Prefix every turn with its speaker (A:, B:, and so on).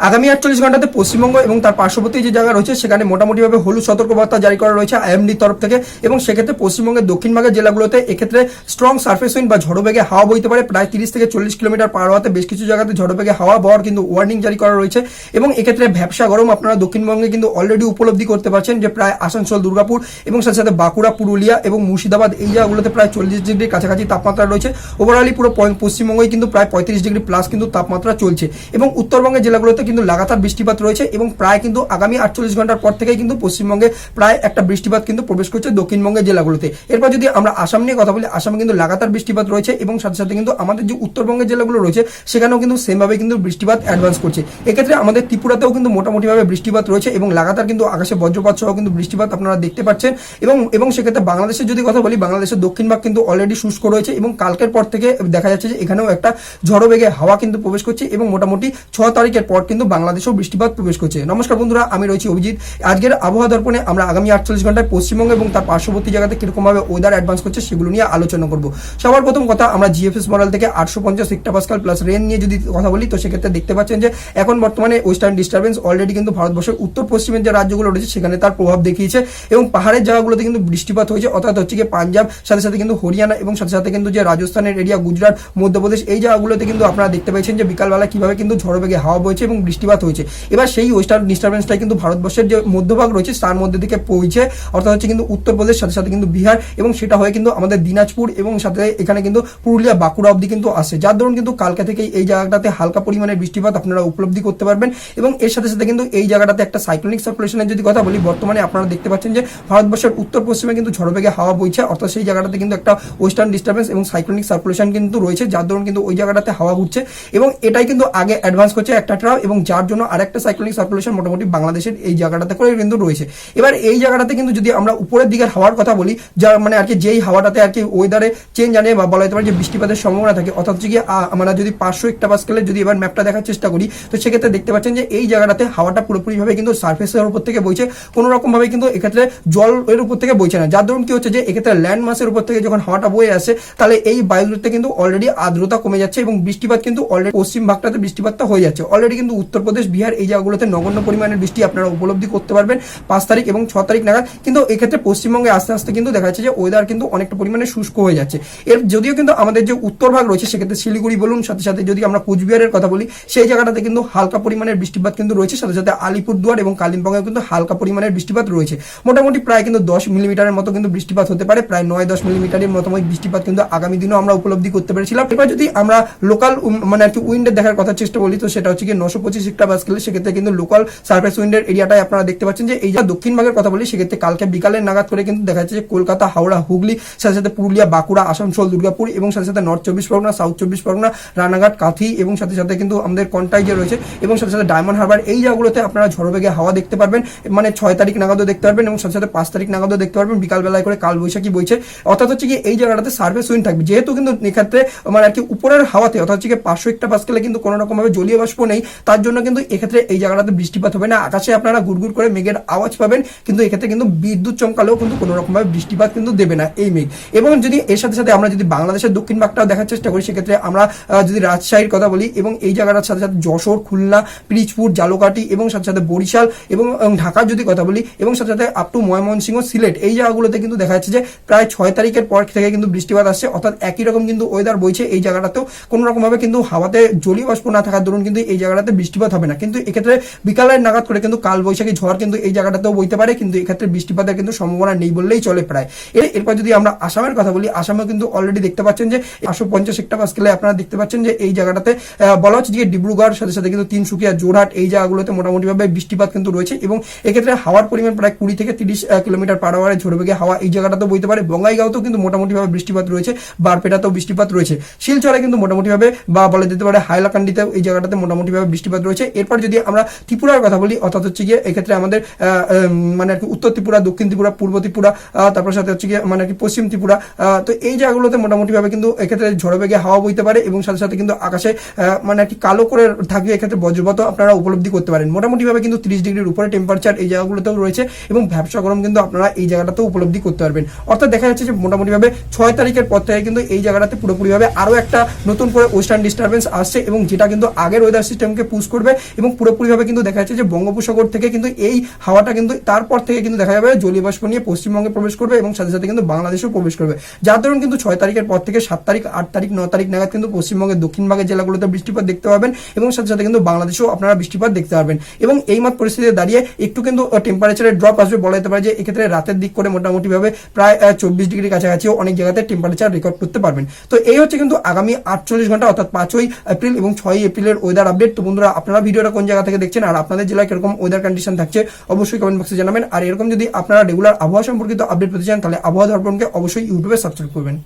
A: আগামী 48 ঘন্টাতে পশ্চিমবঙ্গ এবং তার পার্শ্ববর্তী যে জায়গা রয়েছে সেখানে মোটামুটিভাবে হলুদ সতর্কবার্তা জারি করা রয়েছে আইএমডির তরফ থেকে। এবং সেক্ষেত্রে পশ্চিমবঙ্গের দক্ষিণভাগের জেলাগুলোতে এক্ষেত্রে স্ট্রং সার্ফেস উইন্ড বা ঝড়ো বেগে হাওয়া বইতে পারে প্রায় 30 থেকে 40 কিলোমিটার পার হওয়াতে বেশ কিছু জায়গাতে ঝড়ো বেগে হাওয়া বওয়ার কিন্তু ওয়ার্নিং জারি করা রয়েছে। এবং এক্ষেত্রে ভ্যাপসা গরম আপনারা দক্ষিণবঙ্গে কিন্তু অলরেডি উপলব্ধি করতে পারছেন যে প্রায় আসানসোল, দুর্গাপুর এবং সাথে সাথে বাঁকুড়া, পুরুলিয়া এবং মুর্শিদাবাদ এই জায়গাগুলোতে প্রায় 40 ডিগ্রির কাছাকাছি তাপমাত্রা রয়েছে। ওভারঅলি পুরো পশ্চিমবঙ্গই কিন্তু প্রায় 35 ডিগ্রি প্লাস কিন্তু তাপমাত্রা চলছে। এবং উত্তরবঙ্গের জেলাগুলোতে কিন্তু লাগাতার বৃষ্টিপাত রয়েছে এবং প্রায় কিন্তু আগামী 48 ঘন্টার পর থেকেই কিন্তু পশ্চিমবঙ্গে প্রায় একটা বৃষ্টিপাত কিন্তু প্রবেশ করছে দক্ষিণবঙ্গের জেলাগুলোতে। এরপর যদি আমরা আসাম নিয়ে কথা বলি, আসামে কিন্তু লাগাতার বৃষ্টিপাত রয়েছে এবং সাথে সাথে কিন্তু আমাদের যে উত্তরবঙ্গের জেলাগুলো রয়েছে সেখানেও কিন্তু সেমভাবে কিন্তু বৃষ্টিপাত অ্যাডভান্স করছে। এক্ষেত্রে আমাদের ত্রিপুরাতেও কিন্তু মোটামুটিভাবে বৃষ্টিপাত রয়েছে এবং লাগাতার কিন্তু আকাশে বজ্রপাত সহ কিন্তু বৃষ্টিপাত আপনারা দেখতে পাচ্ছেন। এবং সেক্ষেত্রে বাংলাদেশের যদি কথা বলি, বাংলাদেশের দক্ষিণ ভাগ কিন্তু অলরেডি শুষ্ক রয়েছে এবং কালকের পর থেকে দেখা যাচ্ছে যে এখানেও একটা ঝড়ো বেগে হাওয়া কিন্তু প্রবেশ করছে এবং মোটামুটি 6 তারিখের পর কিন্তু বাংলাদেশেও বৃষ্টিপাত প্রবেশ করছে। নমস্কার বন্ধুরা, আমি রয়েছি অভিজিৎ। আজকের আবহাওয়া দর্পণে আমরা আগামী 48 ঘন্টায় পশ্চিমবঙ্গ এবং তার পার্শ্ববর্তী জায়গাতে কিরকম ভাবে ওয়েদার অ্যাডভান্স করছে সেগুলো নিয়ে আলোচনা করব। সবার প্রথম কথা, আমরা জিএফএস মডেল থেকে 850 হেক্টোপাস্কাল প্লাস রেন নিয়ে যদি কথা বলি তো সেক্ষেত্রে দেখতে পাচ্ছেন যে এখন বর্তমানে ওয়েস্টার্ন ডিস্টারবেন্স অলরেডি কিন্তু ভারতবর্ষের উত্তর পশ্চিমের যে রাজ্যগুলো রয়েছে সেখানে তার প্রভাব দেখিয়েছে এবং পাহাড়ের জায়গাগুলোতে কিন্তু বৃষ্টিপাত হয়েছে, অর্থাৎ হচ্ছে কি পাঞ্জাব, সাথে সাথে কিন্তু হরিয়ানা এবং সাথে সাথে কিন্তু যে রাজস্থানের এরিয়া, গুজরাট, মধ্যপ্রদেশ এই জায়গাগুলোতে কিন্তু আপনারা দেখতে পাচ্ছেন যে বিকালবেলা কিভাবে কিন্তু ঝড়ো বেগে হাওয়া বইছে এবং বৃষ্টিপাত হয়েছে। এবার সেই ওয়েস্টার্ন ডিস্টারবেন্সটাই কিন্তু ভারতবর্ষের যে মধ্যভাগ রয়েছে তার মধ্যে দিকে পৌঁছে, অর্থাৎ হচ্ছে কিন্তু উত্তরপ্রদেশ, সাথে সাথে কিন্তু বিহার এবং সেটা হয়ে কিন্তু আমাদের দিনাজপুর এবং সাথে এখানে কিন্তু পুরুলিয়া, বাঁকুড়া অব্দি কিন্তু আসে, যার ধরুন কিন্তু কালকে থেকেই এই জায়গাটাতে হালকা পরিমাণের বৃষ্টিপাত আপনারা উপলব্ধি করতে পারবেন। এবং এর সাথে সাথে কিন্তু এই জায়গাটাতে একটা সাইক্লোনিক সার্কুলেশনের যদি কথা বলি, বর্তমানে আপনারা দেখতে পাচ্ছেন যে ভারতবর্ষের উত্তর পশ্চিমে কিন্তু ঝড়ো বেগে হাওয়া বইছে, অর্থাৎ সেই জায়গাটাতে কিন্তু একটা ওয়েস্টার্ন ডিস্টারবেন্স এবং সাইক্লোনিক সার্কুলেশন কিন্তু রয়েছে, যার ধরুন কিন্তু ওই জায়গাটাতে হাওয়া ঘুরছে এবং এটাই কিন্তু আগে অ্যাডভান্স করছে একটা ট্রাফ এবং যার জন্য আরেকটা সাইক্লোনিক সার্কুলেশন মোটামুটি বাংলাদেশের এই জায়গাটাতে করে কিন্তু রয়েছে। এবার এই জায়গাটাতে কিন্তু যদি আমরা উপরের দিকের হাওয়ার কথা বলি, যার মানে আর কি যেই হাওয়াটাতে আর কি ওয়েদারে চেঞ্জ আনে বা বলা যেতে পারে যে বৃষ্টিপাতের সম্ভাবনা থাকে, অর্থাৎ হচ্ছে কি আমরা যদি 500 হেক্টোপাস্কালের যদি এবার ম্যাপটা দেখার চেষ্টা করি তো সেক্ষেত্রে দেখতে পাচ্ছেন যে এই জায়গাটাতে হাওয়াটা পুরোপুরিভাবে কিন্তু সার্ফেসের উপর থেকে বইছে, কোনো রকম ভাবে কিন্তু এক্ষেত্রে জল এর উপর থেকে বইছে না, যার ধরুন কি হচ্ছে যে এক্ষেত্রে ল্যান্ড মাসের উপর থেকে যখন হাওয়াটা বয়ে আসে তাহলে এই বায়ুগুলোতে কিন্তু অলরেডি আর্দ্রতা কমে যাচ্ছে এবং বৃষ্টিপাত কিন্তু অলরেডি পশ্চিম ভাগটাতে বৃষ্টিপাতটা হয়ে যাচ্ছে। অলরেডি কিন্তু উত্তরপ্রদেশ, বিহার এই জায়গাগুলোতে নগণ্য পরিমাণের বৃষ্টি আপনারা উপলব্ধি করতে পারবেন 5 তারিখ এবং 6 তারিখ নাগাদ। কিন্তু এক্ষেত্রে পশ্চিমবঙ্গে আস্তে আস্তে কিন্তু দেখা যাচ্ছে যে ওয়েদার কিন্তু অনেকটা পরিমাণে শুষ্ক হয়ে যাচ্ছে। এর যদিও কিন্তু আমাদের যে উত্তর ভাগ রয়েছে সেক্ষেত্রে শিলিগুড়ি বলুন, সাথে সাথে যদি আমরা কোচবিহারের কথা বলি সেই জায়গাটাতে কিন্তু হালকা পরিমাণের বৃষ্টিপাত কিন্তু রয়েছে, সাথে সাথে আলিপুরদুয়ার এবং কালিম্পংয়ে কিন্তু হালকা পরিমাণের বৃষ্টিপাত রয়েছে। মোটামুটি প্রায় কিন্তু 10 মিলিমিটারের মতো কিন্তু বৃষ্টিপাত হতে পারে, প্রায় 9-10 মিলিমিটারের মতো বৃষ্টিপাত কিন্তু আগামী দিনও আমরা উপলব্ধি করতে পেরেছিলাম। এবার যদি আমরা লোকাল মানে আর কি উইন্ডের দেখার কথা চেষ্টা করি তো সেটা হচ্ছে কি 925 হেক্টোপাস্কাল, সেক্ষেত্রে কিন্তু লোকাল সার্ফেস উইন্ডের এরিয়াটাই আপনারা দেখতে পাচ্ছেন যে এই যে দক্ষিণ ভাগের কথা বলি সেক্ষেত্রে কালকে বিকালের নাগাদ করে কিন্তু দেখা যাচ্ছে যে কলকাতা, হাওড়া, হুগলি, সাথে সাথে পুরুলিয়া, বাঁকুড়া, আসানসোল, দুর্গাপুর এবং সাথে সাথে নর্থ 24 পরগনা, সাউথ 24 পরগনা, রানাঘাট, কাঁথি এবং সাথে সাথে কিন্তু আমাদের কন্টাই যে রয়েছে এবং সাথে সাথে ডায়মন্ড হারবার এই জায়গাগুলোতে আপনারা ঝড়ো বেগে হাওয়া দেখতে পারবেন, মানে 6 তারিখ নাগাদও দেখতে পারবেন এবং সাথে সাথে 5 তারিখ নাগাদও দেখতে পারবেন বিকাল বেলায় করে কাল বৈশাখী বইছে। অর্থাৎ হচ্ছে কি এই জায়গাটাতে সার্ফেস উইন্ড থাকবে, যেহেতু কিন্তু এক্ষেত্রে মানে আর কি উপরের হাওয়াতে অর্থাৎ হচ্ছে কি 500 হেক্টোপাস্কালে কিন্তু কোনো রকম ভাবে জলীয় বাষ্প নেই, তার জন্য কিন্তু এক্ষেত্রে এই জায়গাটাতে বৃষ্টিপাত হবে না। আকাশে আপনারা গুড়গুড় করে মেঘের আওয়াজ পাবেন, কিন্তু এক্ষেত্রে কিন্তু বিদ্যুৎ চমকালেও কিন্তু কোনো রকম ভাবে বৃষ্টিপাত কিন্তু দেবে না এই মেঘ। এবং যদি এর সাথে সাথে আমরা যদি বাংলাদেশের দক্ষিণ ভাগটাও দেখার চেষ্টা করি সেক্ষেত্রে আমরা যদি রাজশাহীর কথা বলি এবং এই জায়গাটার সাথে সাথে যশোর, খুলনা, পিরিজপুর, জালকাঠি এবং সাথে সাথে বরিশাল এবং ঢাকার যদি কথা বলি এবং সাথে সাথে আপ টু ময়মনসিংহ, সিলেট এই জায়গাগুলোতে কিন্তু দেখা যাচ্ছে যে প্রায় 6 তারিখের পর থেকে কিন্তু বৃষ্টিপাত আসছে, অর্থাৎ একই রকম কিন্তু ওয়েদার বইছে। এই জায়গাটাতেও কোনো রকম ভাবে কিন্তু হাওয়াতে জলীয় বাষ্প না থাকার দরুন কিন্তু এই জায়গাটাতে বৃষ্টিপাত হবে না, কিন্তু এক্ষেত্রে বিকালের নাগাদ করে কিন্তু কাল বৈশাখী ঝড় কিন্তু এই জায়গাটাতেও বইতে পারে, কিন্তু এক্ষেত্রে বৃষ্টিপাতের কিন্তু সম্ভাবনা নেই বললেই চলে প্রায়। এরপর যদি আমরা আসামের কথা বলি, আসামেও কিন্তু অলরেডি দেখতে পাচ্ছেন যে 850 হেক্টোপাস্কালে আপনারা দেখতে পাচ্ছেন যে এই জায়গাটাতে বলা হচ্ছে যে ডিব্রুগড়, সাথে সাথে কিন্তু তিনসুকিয়া, যোরহাট এই জায়গাগুলোতে মোটামুটি ভাবে বৃষ্টিপাত কিন্তু রয়েছে এবং এক্ষেত্রে হাওয়ার পরিমাণ প্রায় 20 থেকে 30 কিলোমিটার পার আওয়ারে ঝড়ো বেগে হাওয়া এই জায়গাটাতেও বইতে পারে। বঙ্গাইগাঁওতেও কিন্তু মোটামুটি ভাবে বৃষ্টিপাত রয়েছে, বারপেটাতেও বৃষ্টিপাত রয়েছে, শিলচরে কিন্তু মোটামুটি ভাবে বা বলা যেতে পারে হাইলাকান্দিতেও এই জায়গাটাতে মোটামুটি ভাবে বৃষ্টিপাত রয়েছে। এরপর যদি আমরা ত্রিপুরার কথা বলি, অর্থাৎ হচ্ছে গিয়ে এক্ষেত্রে আমাদের মানে আর কি উত্তর ত্রিপুরা, দক্ষিণ ত্রিপুরা, পূর্ব ত্রিপুরা, তারপর সাথে হচ্ছে গিয়ে মানে আর কি পশ্চিম ত্রিপুরা, তো এই জায়গাগুলোতে মোটামুটি ভাবে কিন্তু এক্ষেত্রে ঝড়ো বেগে হাওয়া বইতে পারে এবং সাথে সাথে কিন্তু আকাশে মানে আর কি কালো করে থাকবে, এক্ষেত্রে বজ্রপাত আপনারা উপলব্ধি করতে পারেন। মোটামুটি ভাবে কিন্তু 30 ডিগ্রির উপরে টেম্পারেচার এই জায়গাগুলোতেও রয়েছে এবং ভ্যাপসা গরম কিন্তু আপনারা এই জায়গাটাতেও উপলব্ধি করতে পারবেন। অর্থাৎ দেখা যাচ্ছে যে মোটামুটি ভাবে 6 তারিখের পর থেকে কিন্তু এই জায়গাটাতে পুরোপুরি ভাবে আরো একটা নতুন করে ওয়েস্টার্ন ডিস্টারবেন্স আসছে এবং যেটা কিন্তু আগের ওয়েদার সিস্টেমকে পুশ করবে এবং পুরোপুরিভাবে কিন্তু দেখা যাচ্ছে যে বঙ্গোপসাগর থেকে কিন্তু এই হাওয়াটা কিন্তু তারপর থেকে কিন্তু দেখা যাবে জলীয় বাষ্প নিয়ে পশ্চিমবঙ্গে প্রবেশ করবে এবং সাথে সাথে কিন্তু বাংলাদেশেও প্রবেশ করবে, যার দরুন কিন্তু 6 তারিখের পর থেকে 7 তারিখ, 8 তারিখ, 9 তারিখ নাগাদ কিন্তু পশ্চিমবঙ্গের দক্ষিণ ভাগের জেলাগুলোতে বৃষ্টিপাত দেখতে পাবেন এবং সাথে সাথে কিন্তু বাংলাদেশেও আপনারা বৃষ্টিপাত দেখতে পাবেন। এবং এই মাত্র পরিস্থিতিতে দাঁড়িয়ে একটু কিন্তু টেম্পারেচারের ড্রপ আসবে, বলা যেতে পারে যে এক্ষেত্রে রাতের দিক করে মোটামুটিভাবে প্রায় 24 ডিগ্রি কাছাকাছিও অনেক জায়গাতে টেম্পারেচার রেকর্ড করতে পারবেন। তো এই হচ্ছে কিন্তু আগামী 48 ঘন্টা অর্থাৎ 5ই এপ্রিল এবং 6ই এপ্রিলের ওয়েদার আপডেট। তো বন্ধুরা, আপনারা ভিডিওটা কোন জায়গা থেকে দেখছেন আর আপনাদের জেলায় কিরকম ওয়েদার কন্ডিশন থাকছে অবশ্যই কমেন্ট বক্সে জানাবেন। আর এরকম যদি আপনারা রেগুলার আবহাওয়া সম্পর্কিত আপডেট পেতে চান তাহলে আবহাওয়া দর্পণকে অবশ্যই ইউটিউবে সাবস্ক্রাইব করবেন।